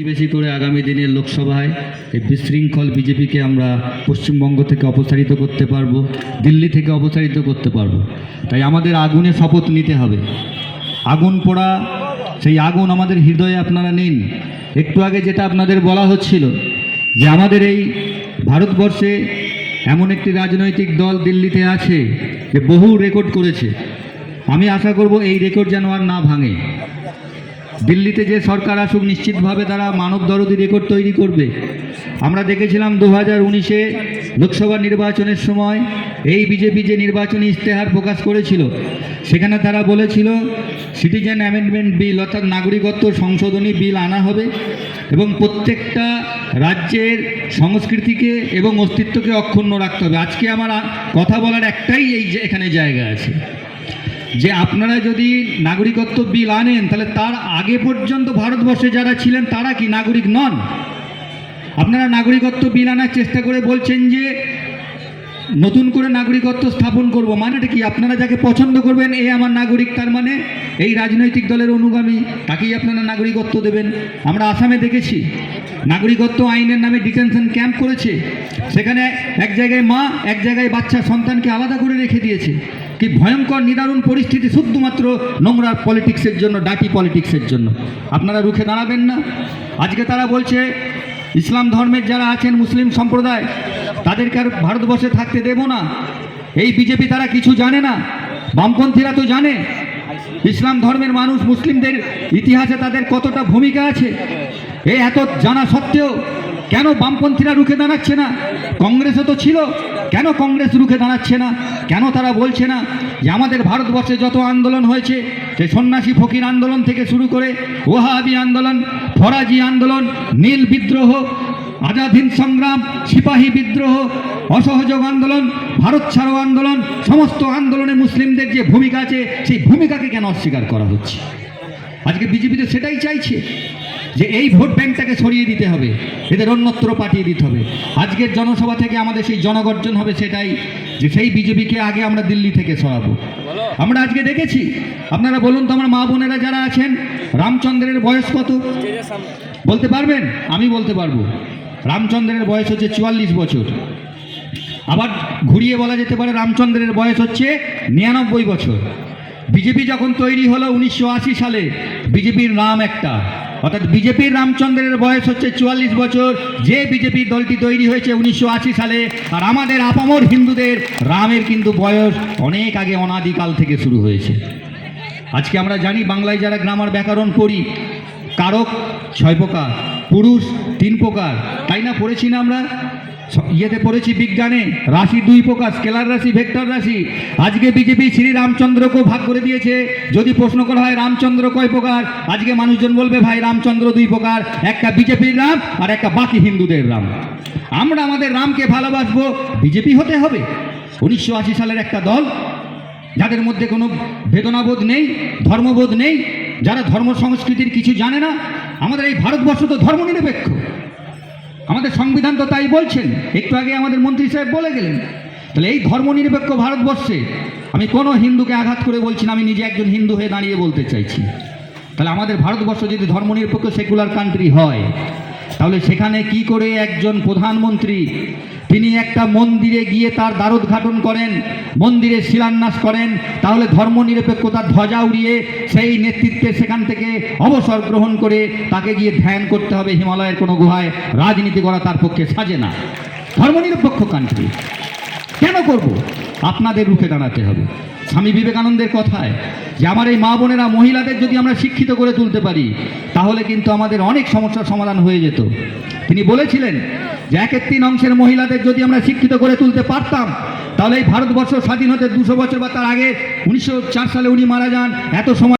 বেশি করে আগামী দিনের লোকসভায় এই বিশৃঙ্খল বিজেপিকে আমরা পশ্চিমবঙ্গ থেকে অপসারিত করতে পারবো, দিল্লি থেকে অপসারিত করতে পারবো। তাই আমাদের আগুনে শপথ নিতে হবে। আগুন পোড়া সেই আগুন আমাদের হৃদয়ে আপনারা নিন। একটু আগে যেটা আপনাদের বলা হচ্ছিল যে আমাদের এই ভারতবর্ষে এমন একটি রাজনৈতিক দল দিল্লিতে আছে যে বহু রেকর্ড করেছে। আমি আশা করব এই রেকর্ড যেন আর না ভাঙে। দিল্লিতে যে সরকার আসুক নিশ্চিতভাবে তারা মানবদরদী রেকর্ড তৈরি করবে। আমরা দেখেছিলাম 2019-এ লোকসভা নির্বাচনের সময় এই বিজেপি যে নির্বাচনী ইশতেহার প্রকাশ করেছিল সেখানে তারা বলেছিল সিটিজেন অ্যামেন্ডমেন্ট বিল অর্থাৎ নাগরিকত্ব সংশোধনী বিল আনা হবে এবং প্রত্যেকটা রাজ্যের সংস্কৃতিকে এবং অস্তিত্বকে অক্ষুণ্ণ রাখতে হবে। আজকে আমার কথা বলার একটাই এখানে জায়গা আছে যে আপনারা যদি নাগরিকত্ব বিল আনেন তাহলে তার আগে পর্যন্ত ভারতবর্ষে যারা ছিলেন তারা কি নাগরিক নন? আপনারা নাগরিকত্ব বিল আনার চেষ্টা করে বলছেন যে নতুন করে নাগরিকত্ব স্থাপন করব, মানেটা কি? আপনারা যাকে পছন্দ করবেন এ আমার নাগরিক, তার মানে এই রাজনৈতিক দলের অনুগামী, তাকেই আপনারা নাগরিকত্ব দেবেন। আমরা আসামে দেখেছি নাগরিকত্ব আইনের নামে ডিটেনশন ক্যাম্প করেছে, সেখানে এক জায়গায় মা এক জায়গায় বাচ্চা সন্তানকে আলাদা করে রেখে দিয়েছে। কি ভয়ঙ্কর নিদারুণ পরিস্থিতি, শুধুমাত্র নোংরা পলিটিক্সের জন্য, ডাটি পলিটিক্সের জন্য। আপনারা রুখে দাঁড়াবেন না? আজকে তারা বলছে ইসলাম ধর্মের যারা আছেন মুসলিম সম্প্রদায় তাদেরকে আর ভারতবর্ষে থাকতে দেব না। এই বিজেপি তারা কিছু জানে না, বামপন্থীরা তো জানে ইসলাম ধর্মের মানুষ মুসলিমদের ইতিহাসে তাদের কতটা ভূমিকা আছে। এই এত জানা সত্ত্বেও কেন বামপন্থীরা রুখে দাঁড়াচ্ছে না? কংগ্রেসও তো ছিল, কেন কংগ্রেস রুখে দাঁড়াচ্ছে না? কেন তারা বলছে না যে আমাদের ভারতবর্ষে যত আন্দোলন হয়েছে, সে সন্ন্যাসী ফকির আন্দোলন থেকে শুরু করে ওহাবি আন্দোলন, ফরাজি আন্দোলন, নীল বিদ্রোহ, আজাদ হিন্দ সংগ্রাম, সিপাহী বিদ্রোহ, অসহযোগ আন্দোলন, ভারত ছাড়ো আন্দোলন, সমস্ত আন্দোলনে মুসলিমদের যে ভূমিকা আছে সেই ভূমিকাকে কেন অস্বীকার করা হচ্ছে? আজকে বিজেপি তো সেটাই চাইছে যে এই ভোট ব্যাংকটাকে সরিয়ে দিতে হবে, এদের অন্যত্র পাঠিয়ে দিতে হবে। আজকের জনসভা থেকে আমাদের সেই জনগর্জন হবে সেটাই যে সেই বিজেপিকে আগে আমরা দিল্লি থেকে সরাবো। আমরা আজকে দেখেছি, আপনারা বলুন তো আমার মা বোনেরা যারা আছেন, রামচন্দ্রের বয়স কত বলতে পারবেন? আমি বলতে পারবো। রামচন্দ্রের বয়স হচ্ছে 44 বছর। আবার ঘুরিয়ে বলা যেতে পারে রামচন্দ্রের বয়স হচ্ছে 99 বছর। বিজেপি যখন তৈরি হলো 1980 সালে, বিজেপির নাম একটা, অর্থাৎ বিজেপির রামচন্দ্রের বয়স হচ্ছে 44 বছর। যে বিজেপি দলটি তৈরি হয়েছে 1980 সালে, আর আমাদের আপামর হিন্দুদের রামের কিন্তু বয়স অনেক আগে, অনাদিকাল থেকে শুরু হয়েছে। আজকে আমরা জানি বাংলায় যারা গ্রামার ব্যাকরণ পড়ি, কারক 6 প্রকার, পুরুষ 3 প্রকার, তাই না? পড়েছি না আমরা? ইয়েতে পড়েছি বিজ্ঞানে, রাশি 2 প্রকার, স্কেলার রাশি, ভেক্টর রাশি। আজকে বিজেপি শ্রী রামচন্দ্রকেও ভাগ করে দিয়েছে। যদি প্রশ্ন করা হয় রামচন্দ্র কয় প্রকার, আজকে মানুষজন বলবে ভাই রামচন্দ্র 2 প্রকার, একটা বিজেপির রাম আর একটা বাকি হিন্দুদের রাম। আমরা আমাদের রামকে ভালোবাসবো, বিজেপি হতে হবে? 1980 সালের একটা দল যাদের মধ্যে কোনো বেদনাবোধ নেই, ধর্মবোধ নেই, যারা ধর্ম সংস্কৃতির কিছু জানে না। আমাদের এই ভারতবর্ষ তো ধর্মনিরপেক্ষ, আমাদের সংবিধান তো তাই বলছেন, একটু আগে আমাদের মন্ত্রী সাহেব বলে গেলেন। তাহলে এই ধর্মনিরপেক্ষ ভারতবর্ষে আমি কোনো হিন্দুকে আঘাত করে বলছি না, আমি নিজে একজন হিন্দু হয়ে দাঁড়িয়ে বলতে চাইছি। তাহলে আমাদের ভারতবর্ষ যদি ধর্মনিরপেক্ষ সেকুলার কান্ট্রি হয়, তাহলে সেখানে কি করে একজন প্রধানমন্ত্রী তিনি একটা মন্দিরে গিয়ে তার দ্বারোদ্ঘাটন করেন, মন্দিরে শিলান্যাস করেন, তাহলে ধর্মনিরপেক্ষতার ধ্বজা উড়িয়ে সেই নেতৃত্বে সেখান থেকে অবসর গ্রহণ করে তাকে গিয়ে ধ্যান করতে হবে হিমালয়ের কোনো গুহায়? রাজনীতি করা তার পক্ষে সাজে না। ধর্মনিরপেক্ষ কান্ট্রি কেন করব? আপনাদের রুখে দাঁড়াতে হবে। স্বামী বিবেকানন্দের কথায় যে আমার এই মা বোনেরা, মহিলাদের যদি আমরা শিক্ষিত করে তুলতে পারি তাহলে কিন্তু আমাদের অনেক সমস্যার সমাধান হয়ে যেত। তিনি বলেছিলেন যে 1/3 মহিলাদের যদি আমরা শিক্ষিত করে তুলতে পারতাম তাহলে এই ভারতবর্ষ স্বাধীন হতে 200 বছর বা তার আগে 1904 সালে উনি মারা যান, এত সময়